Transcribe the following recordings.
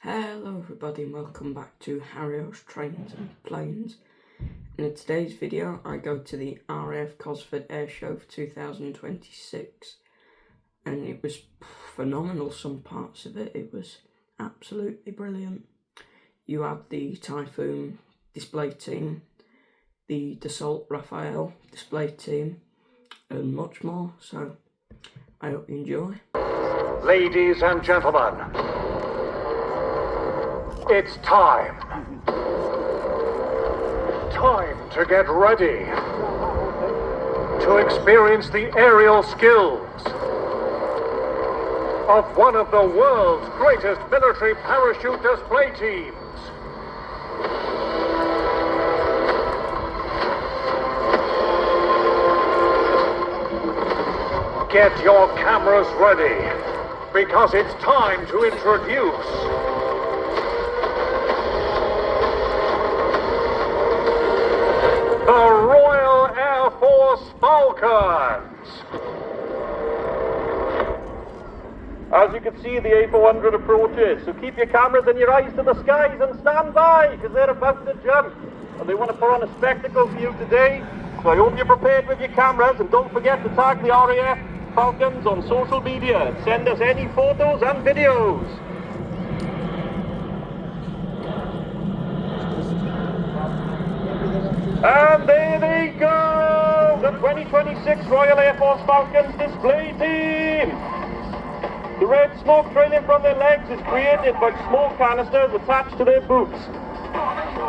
Hello everybody and welcome back to Harry's Trains and Planes. And in today's video I go to the RAF Cosford Airshow for 2026 and it was phenomenal. Some parts of it was absolutely brilliant. You had the Typhoon display team, the Dassault Rafale display team and much more, so I hope you enjoy. Ladies and gentlemen, it's time. Time to get ready to experience the aerial skills of one of the world's greatest military parachute display teams. Get your cameras ready, because it's time to introduce the Royal Air Force Falcons. As you can see, the A400 approaches, so keep your cameras and your eyes to the skies and stand by, because they're about to jump. And they want to put on a spectacle for you today, so I hope you're prepared with your cameras, and don't forget to tag the RAF Falcons on social media. Send us any photos and videos. And there they go! The 2026 Royal Air Force Falcons display team! The red smoke trailing from their legs is created by smoke canisters attached to their boots,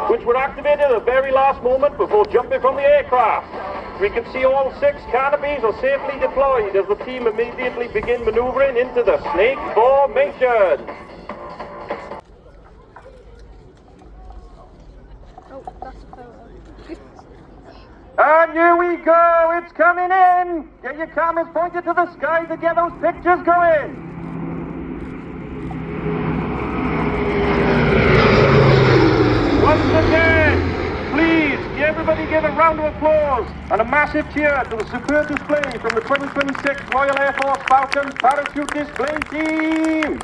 which were activated at the very last moment before jumping from the aircraft. We can see all 6 canopies are safely deployed as the team immediately begin maneuvering into the snake formation. Oh, that's a photo. And here we go, it's coming in! Get your cameras pointed to the sky to get those pictures going! Once again, please, everybody give a round of applause and a massive cheer to the superb display from the 2026 Royal Air Force Falcons Parachute Display Team!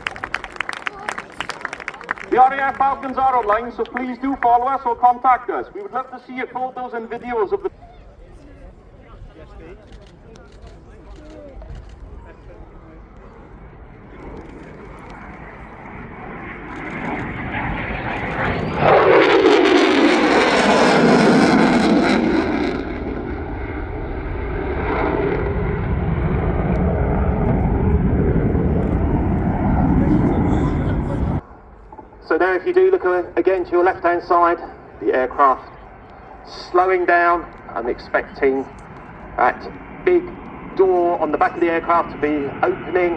The RAF Falcons are online, so please do follow us or contact us. We would love to see your photos and videos of the... So now if you do look again to your left-hand side, the aircraft slowing down and expecting that big door on the back of the aircraft to be opening,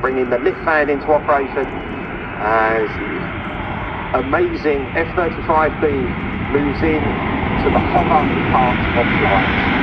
bringing the lift fan into operation as the amazing F-35B moves in to the hover part of flight.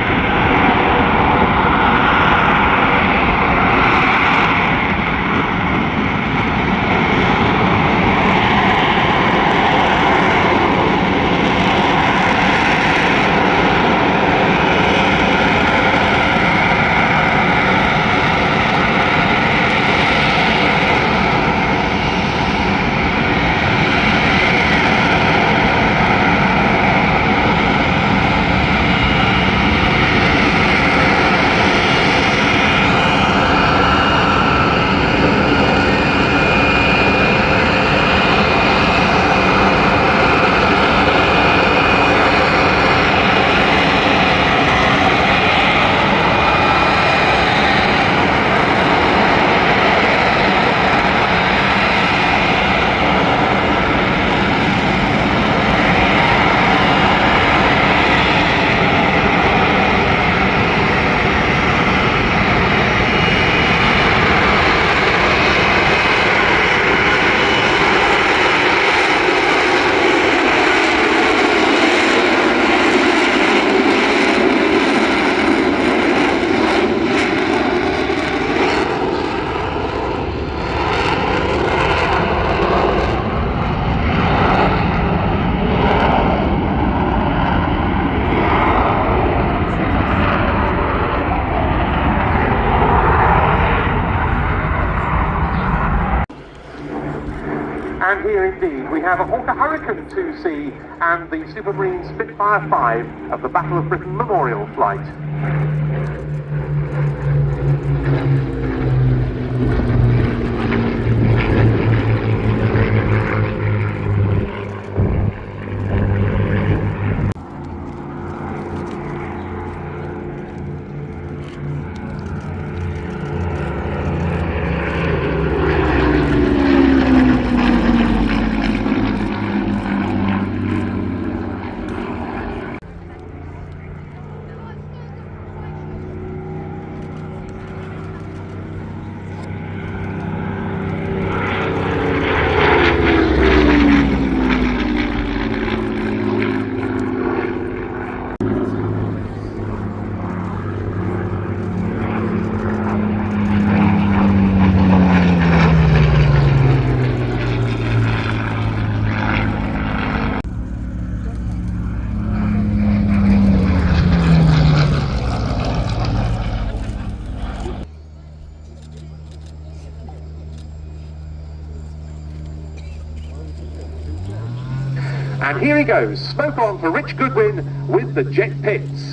lead, we have a Hawker Hurricane 2C and the Supermarine Spitfire 5 of the Battle of Britain Memorial Flight. And here he goes, smoke on for Rich Goodwin with the jet pits.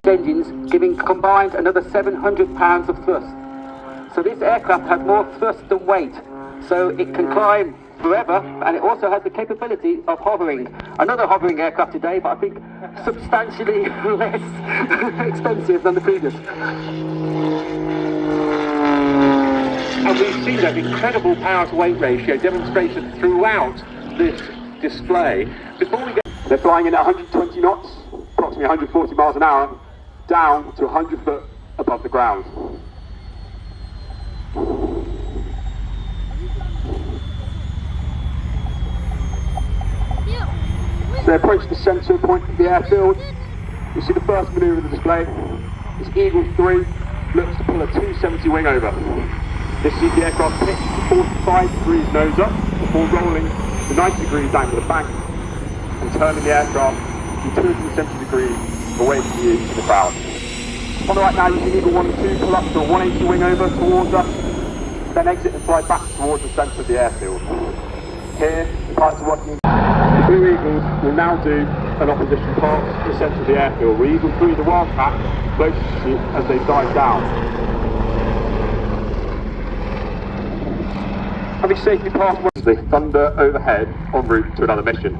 Engines giving combined another 700 pounds of thrust. So this aircraft has more thrust than weight, so it can climb forever, and it also has the capability of hovering. Another hovering aircraft today, but I think substantially less expensive than the previous. And we've seen that incredible power to weight ratio demonstrated throughout this display. Before we get, they're flying in at 120 knots, approximately 140 miles an hour, down to 100 foot above the ground. So they approach the centre point of the airfield. You see the first manoeuvre of the display. This Eagle 3 looks to pull a 270 wing over. This sees the aircraft pitch to 45 degrees nose up before rolling to 90 degrees down to the bank and turning the aircraft to 270 degrees away from you to the crowd. On the right now you see Eagle 1 and 2 pull up to a 180 wing over towards us, then exit and fly back towards the centre of the airfield. Here, the pilots are working. The Blue Eagles will now do an opposition pass to the centre of the airfield, where Eagle 3, the Wildcat, closest to you as they dive down. Having safely passed as they thunder overhead en route to another mission.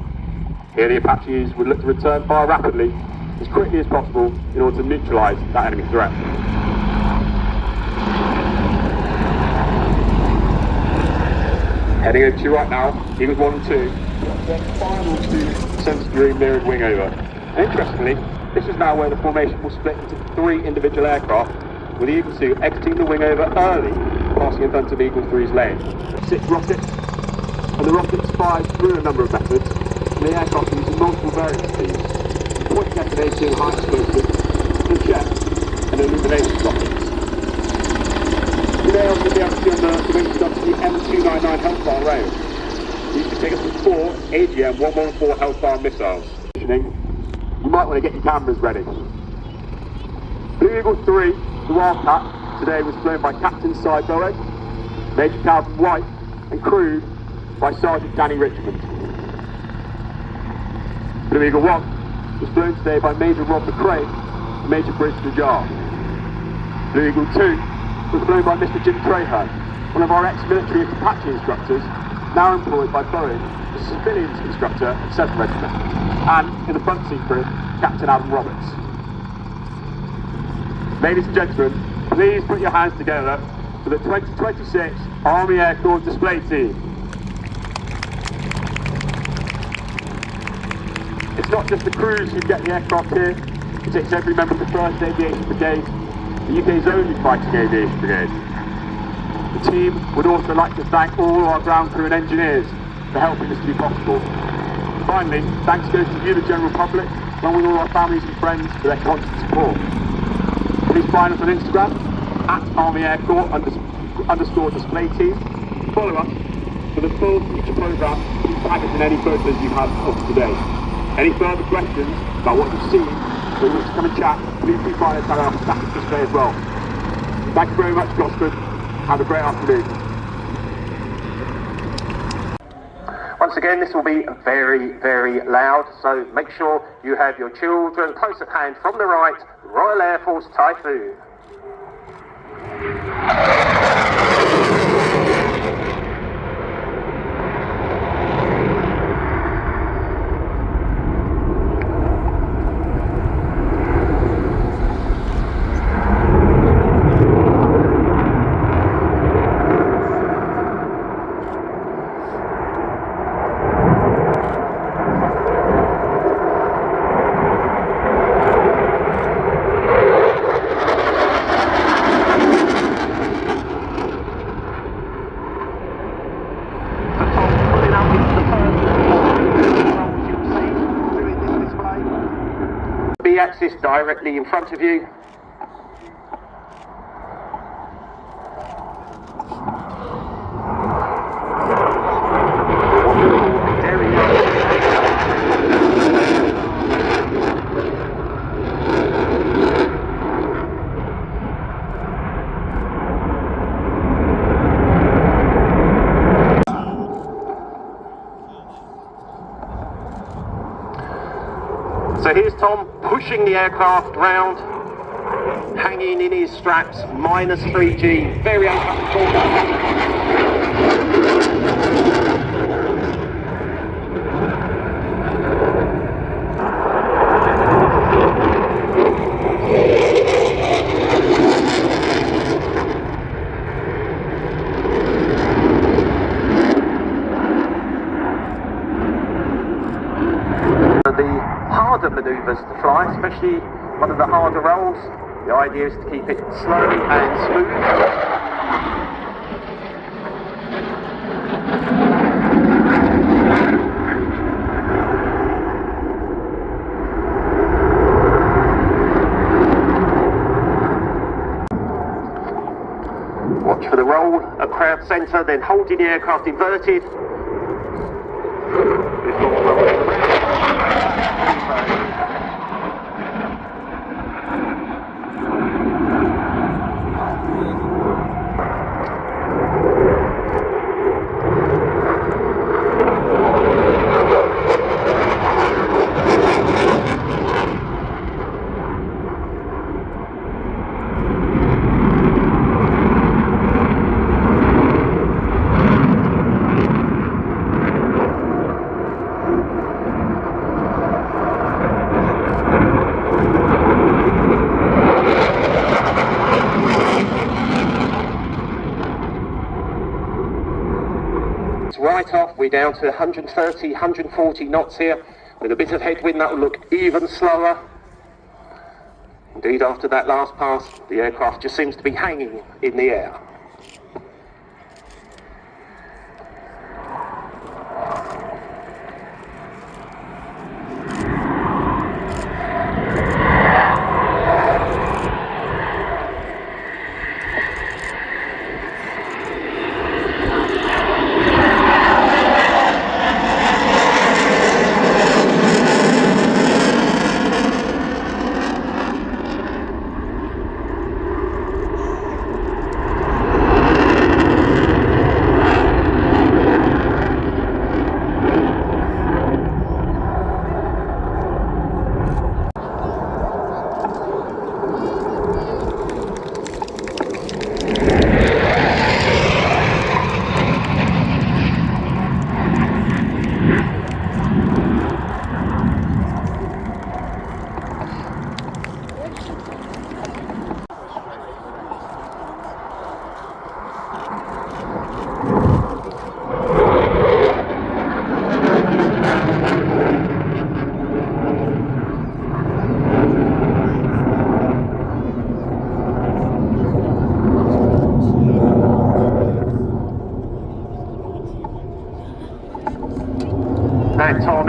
Here the Apaches would look to return fire rapidly, as quickly as possible, in order to neutralise that enemy threat. Heading over to you right now, Eagles 1 and 2, their final 270 degree mirrored wing over. And interestingly, this is now where the formation will split into 3 individual aircraft, with Eagle 2 exiting the wing over early, passing in front of Eagle 3's lane. 6 rockets, and the rockets fire through a number of methods, and the aircraft using multiple variants of these. Point detonation, high explosive, inject, and illumination rockets. You may also be able to see on the wing stuff the M299 Hellfire round. These can take up to 4 AGM-114 Hellfire missiles. You might want to get your cameras ready. Blue Eagle 3, the Wildcat, today was flown by Captain Cy Bowen, Major Calvin White, and crewed by Sergeant Danny Richmond. Blue Eagle 1 was flown today by Major Rob McCrae and Major Bruce Najar. Blue Eagle 2 was flown by Mr. Jim Traherne, one of our ex-military Apache instructors, now employed by Boeing as civilians instructor at 7th Regiment, and in the front seat crew, Captain Adam Roberts. Ladies and gentlemen, please put your hands together for the 2026 Army Air Corps display team. It's not just the crews who get the aircraft here, it takes every member of the 1st Aviation Brigade, the UK's only fighting aviation brigade. The team would also like to thank all our ground crew and engineers for helping this to be possible. Finally, thanks goes to you, the general public, along with all our families and friends for their constant support. Please find us on Instagram at Army Air Corps _ display team. Follow us for the full future programme. Tag us in any photos you have of today. Any further questions about what you've seen or you wish to come and chat, please do find us at our static display as well. Thank you very much, Cosford. Have a great afternoon. Once again, this will be very, very loud, so make sure you have your children close at hand. From the right, Royal Air Force Typhoon. Axis directly in front of you. So here's Tom pushing the aircraft round, hanging in his straps, -3G, very uncomfortable. Manoeuvres to fly, especially one of the harder rolls. The idea is to keep it slow and smooth. Watch for the roll at crowd centre, then holding the aircraft inverted before rolling around. Right off, we're down to 130, 140 knots here. With a bit of headwind, that will look even slower. Indeed, after that last pass, the aircraft just seems to be hanging in the air.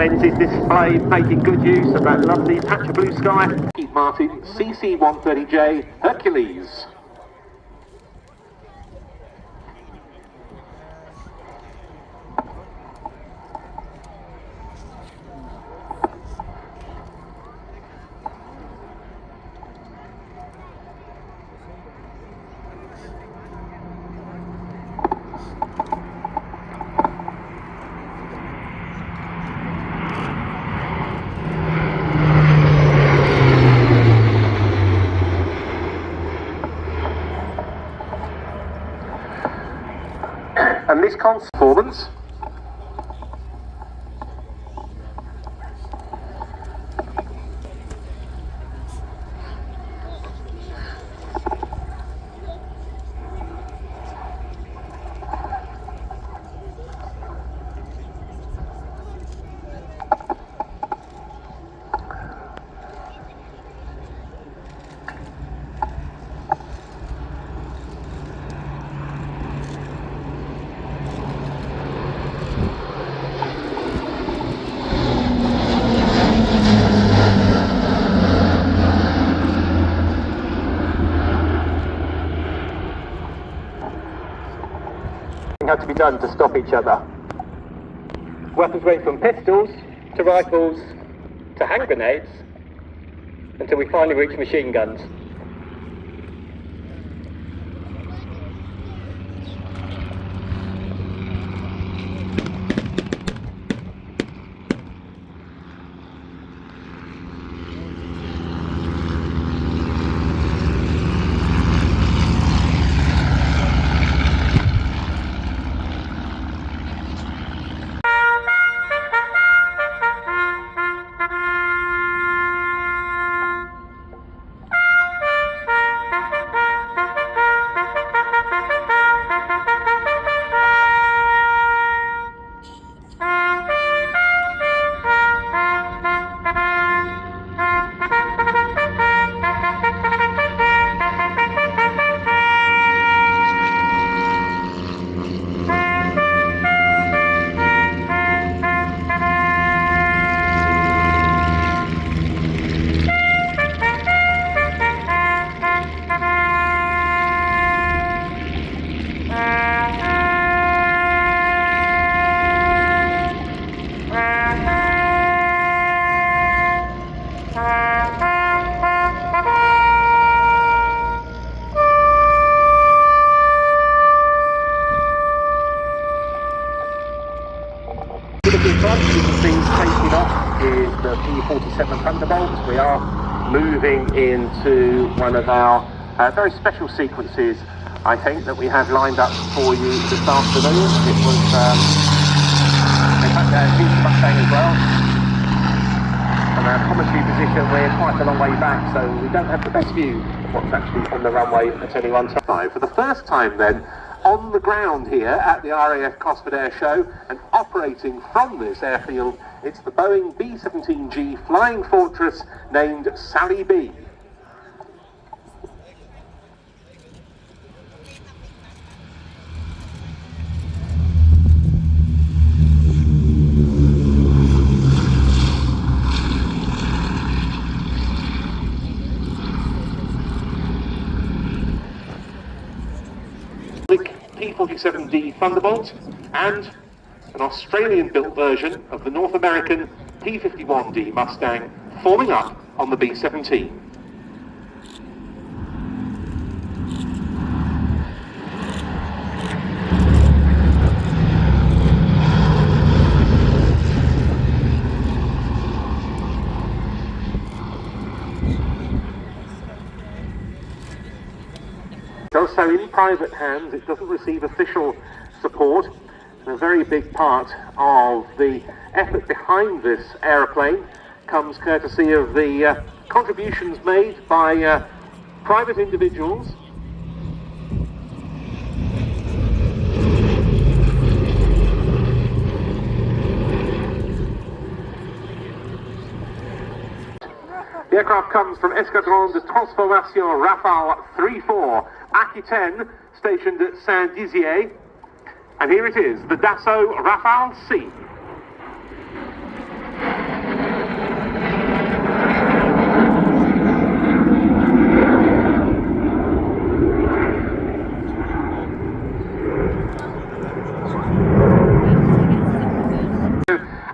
commends his display, making good use of that lovely patch of blue sky. Martin CC-130J Hercules. And this performance had to be done to stop each other. Weapons range from pistols to rifles to hand grenades until we finally reach machine guns. Is the P-47 Thunderbolt. We are moving into one of our very special sequences, I think, that we have lined up for you this afternoon. It was, in fact, a huge Mustang as well. And our commentary position, we're quite a long way back, so we don't have the best view of what's actually on the runway at any one time. For the first time then, on the ground here at the RAF Cosford Airshow and operating from this airfield, it's the Boeing B-17G Flying Fortress named Sally B. P-47D Thunderbolt and an Australian-built version of the North American P-51D Mustang forming up on the B-17. So in private hands, it doesn't receive official support. And a very big part of the effort behind this aeroplane comes courtesy of the contributions made by private individuals. The aircraft comes from Escadron de Transformation Rafale 3-4, Aquitaine, stationed at Saint-Dizier. And here it is, the Dassault Rafale C.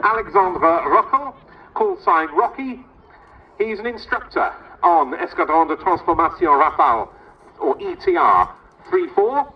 Alexandre Rockwell, call sign Rocky. He's an instructor on Escadron de Transformation Rafale, or ETR 34.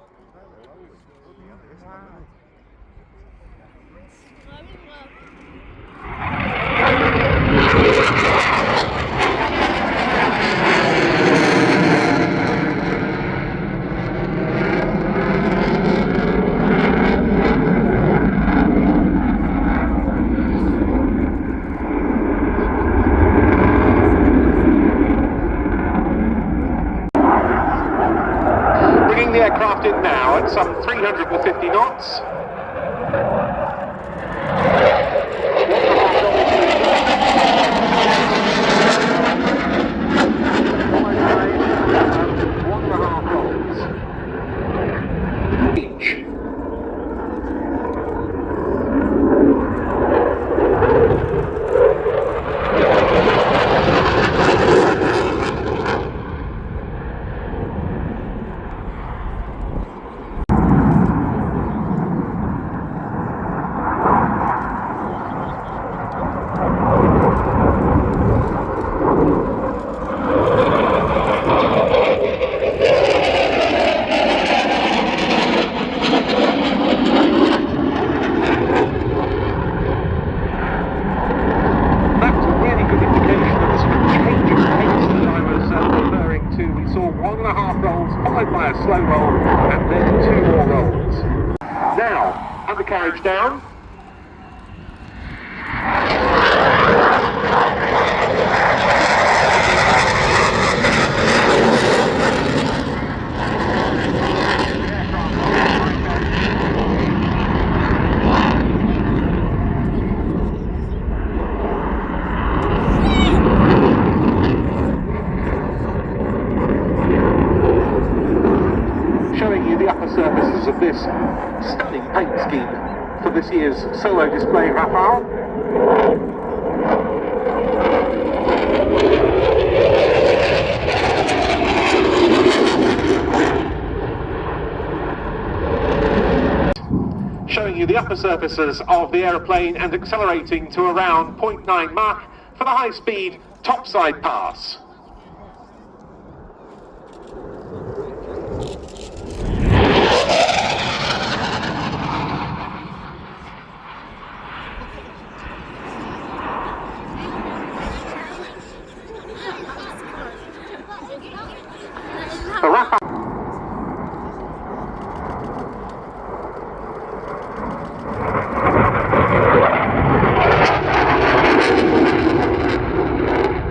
Bringing the aircraft in now at some 350 knots. Slow roll, and then 2 more rolls. Now, undercarriage down. Surfaces of this stunning paint scheme for this year's solo display Rafale. Showing you the upper surfaces of the aeroplane and accelerating to around 0.9 Mach for the high-speed topside pass. The Rafale.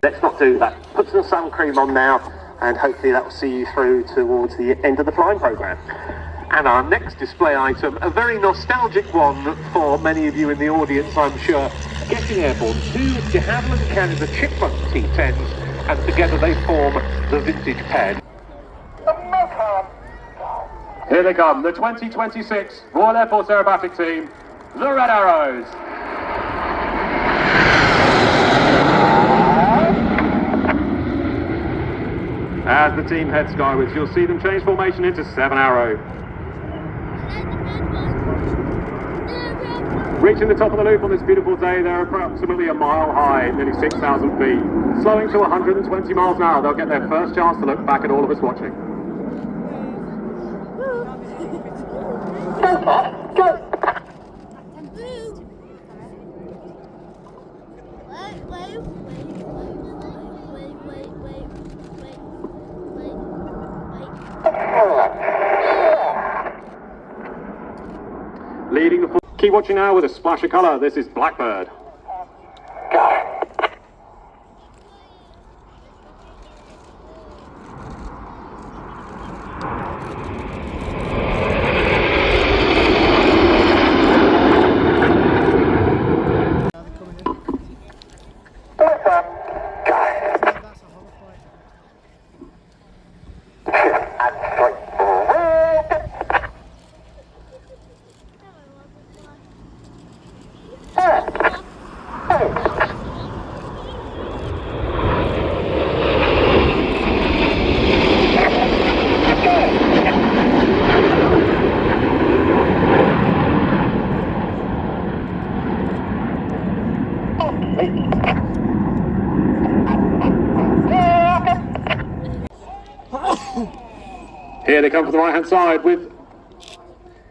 Let's not do that. Put some sun cream on now, and hopefully that will see you through towards the end of the flying programme. And our next display item, a very nostalgic one for many of you in the audience, I'm sure. Getting airborne, 2 DeHaviland Canada Chipmunk T10s, and together they form the vintage pair. Here they come, the 2026 Royal Air Force Aerobatic Team, the Red Arrows. As the team heads skywards, you'll see them change formation into 7 Arrow. Reaching the top of the loop on this beautiful day, they're approximately a mile high, nearly 6,000 feet. Slowing to 120 miles an hour, they'll get their first chance to look back at all of us watching. Go! Leading the... Keep watching now with a splash of colour. This is Blackbird. Here they come from the right-hand side with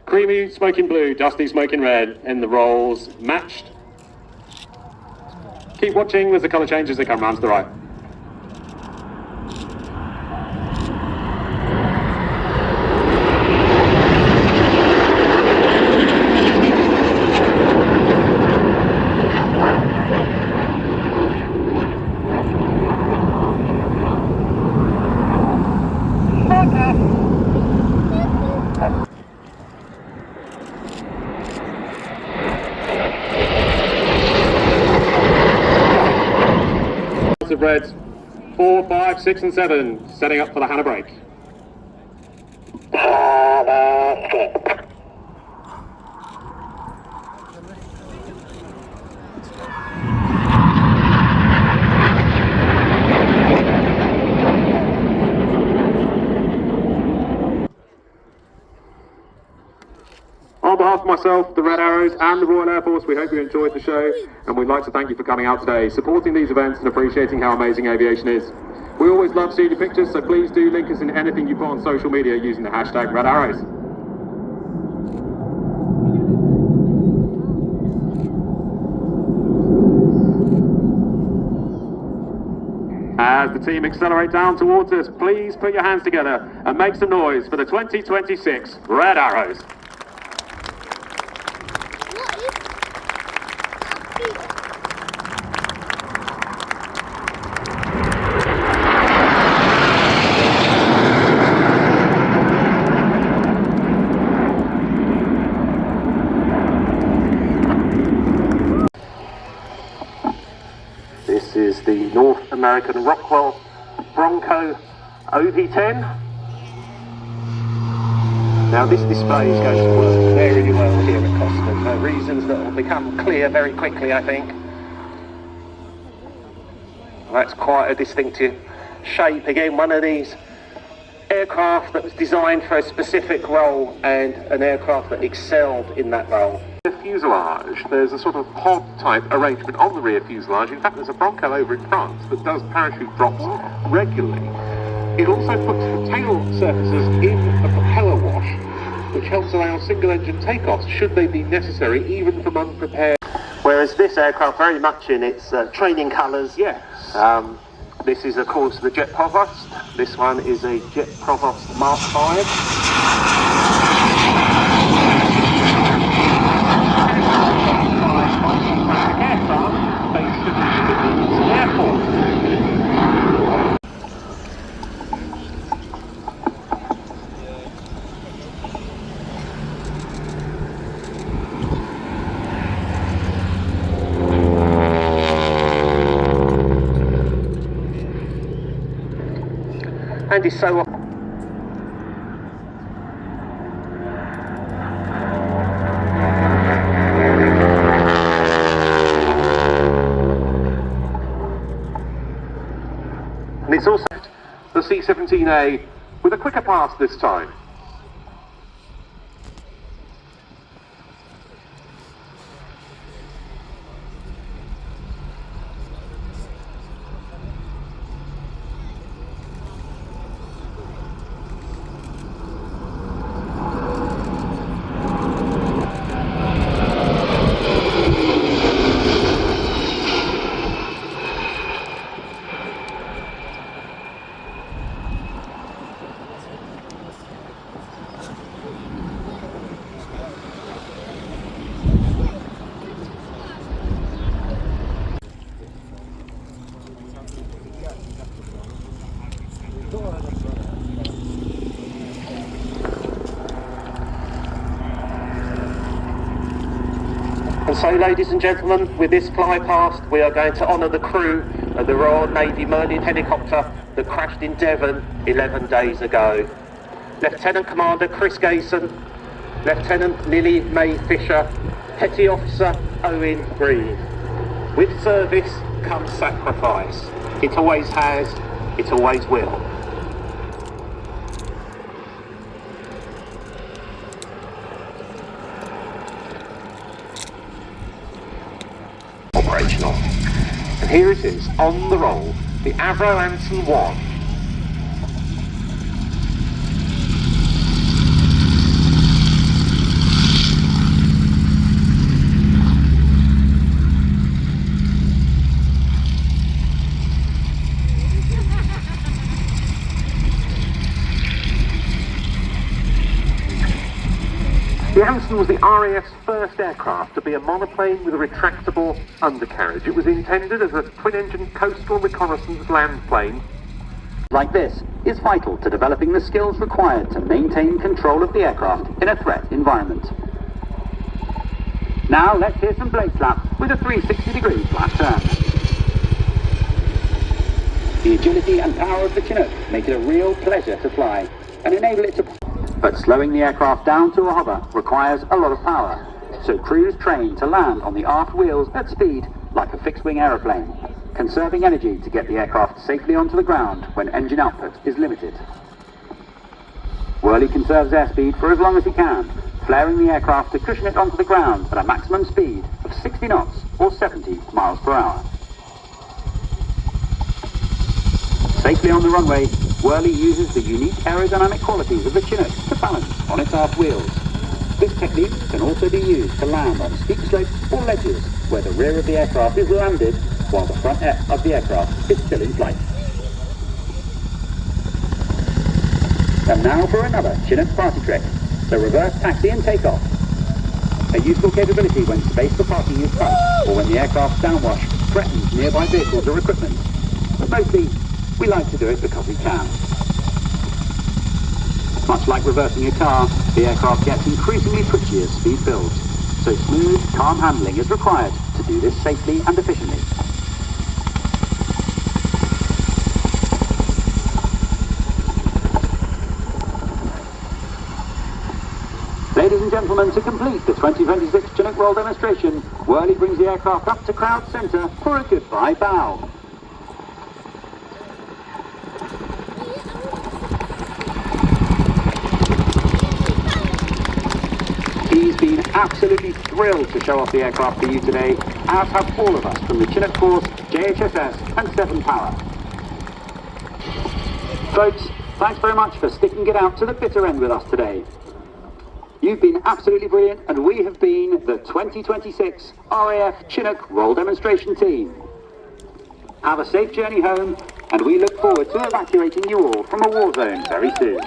creamy smoking blue, dusty smoking red, and the rolls matched. Keep watching as the colour changes, they come round to the right. Of reds 4, 5, 6 and 7 setting up for the Hannah break. On behalf of myself, the Red Arrows and the Royal Air Force, we hope you enjoyed the show, and we'd like to thank you for coming out today, supporting these events and appreciating how amazing aviation is. We always love seeing your pictures, so please do link us in anything you put on social media using the hashtag Red Arrows. As the team accelerate down towards us, please put your hands together and make some noise for the 2026 Red Arrows. This is the North American Rockwell Bronco OV10. Now this display is going to work very well here at Cosford for reasons that will become clear very quickly, I think. That's quite a distinctive shape. Again, one of these aircraft that was designed for a specific role and an aircraft that excelled in that role. The fuselage, there's a sort of pod type arrangement on the rear fuselage. In fact, there's a Bronco over in front that does parachute drops regularly. It also puts the tail surfaces in a propeller wash, which helps allow single engine takeoffs should they be necessary, even from unprepared. Whereas this aircraft very much in its training colours. Yes. This is of course the Jet Provost. This one is a Jet Provost Mark 5. And is so and it's also the C17A with a quicker pass this time. And so, ladies and gentlemen, with this fly past, we are going to honour the crew of the Royal Navy Merlin helicopter that crashed in Devon 11 days ago. Lieutenant Commander Chris Gayson, Lieutenant Lily May Fisher, Petty Officer Owen Green. With service comes sacrifice. It always has, it always will. Operational. And here it is, on the roll, the Avro Anson Mk1. The Anson was the RAF's first aircraft to be a monoplane with a retractable undercarriage. It was intended as a twin-engine coastal reconnaissance land plane. Like this is vital to developing the skills required to maintain control of the aircraft in a threat environment. Now let's hear some blade slap with a 360-degree flat turn. The agility and power of the Chinook make it a real pleasure to fly and enable it to... But slowing the aircraft down to a hover requires a lot of power, so crews train to land on the aft wheels at speed like a fixed-wing aeroplane, conserving energy to get the aircraft safely onto the ground when engine output is limited. Worley conserves airspeed for as long as he can, flaring the aircraft to cushion it onto the ground at a maximum speed of 60 knots or 70 miles per hour. Safely on the runway, Worley uses the unique aerodynamic qualities of the Chinook to balance on its aft wheels. This technique can also be used to land on steep slopes or ledges where the rear of the aircraft is landed while the front of the aircraft is still in flight. And now for another Chinook party trick, the reverse taxi and takeoff. A useful capability when space for parking is tight or when the aircraft's downwash threatens nearby vehicles or equipment. But mostly, we like to do it because we can. Much like reversing a car, the aircraft gets increasingly twitchy as speed builds, so smooth, calm handling is required to do this safely and efficiently. Ladies and gentlemen, to complete the 2026 Chinook roll demonstration, Worley brings the aircraft up to crowd centre for a goodbye bow. He's been absolutely thrilled to show off the aircraft for you today, as have all of us from the Chinook Force, JHSS and 7 Power. Folks, thanks very much for sticking it out to the bitter end with us today. You've been absolutely brilliant, and we have been the 2026 RAF Chinook Roll Demonstration Team. Have a safe journey home, and we look forward to evacuating you all from a war zone very soon.